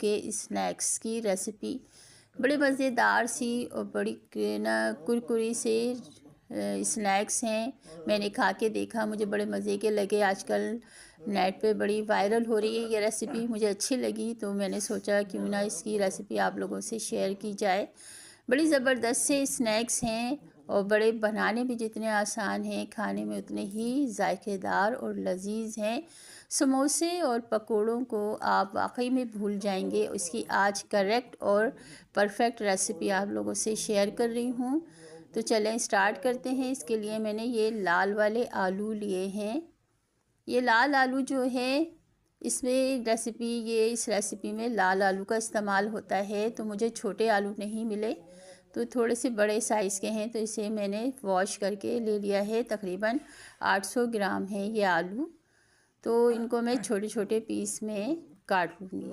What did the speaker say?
के स्नैक्स की रेसिपी। बड़ी मज़ेदार सी और बड़ी कुरकुरी से स्नैक्स हैं। मैंने खा के देखा, मुझे बड़े मज़े के लगे। आजकल नेट पे बड़ी वायरल हो रही है ये रेसिपी, मुझे अच्छी लगी तो मैंने सोचा क्यों ना इसकी रेसिपी आप लोगों से शेयर की जाए। बड़ी ज़बरदस्त से स्नैक्स हैं और बड़े बनाने भी जितने आसान हैं, खाने में उतने ही जायकेदार और लजीज हैं। समोसे और पकोड़ों को आप वाकई में भूल जाएंगे। इसकी आज करेक्ट और परफेक्ट रेसिपी आप लोगों से शेयर कर रही हूँ। तो चलें स्टार्ट करते हैं। इसके लिए मैंने ये लाल वाले आलू लिए हैं। ये लाल आलू जो है इसमें इस रेसिपी में लाल आलू का इस्तेमाल होता है, तो मुझे छोटे आलू नहीं मिले तो थोड़े से बड़े साइज़ के हैं, तो इसे मैंने वॉश करके ले लिया है। तकरीबन 800 ग्राम है ये आलू। तो इनको मैं छोटे छोटे पीस में काट लूँगी।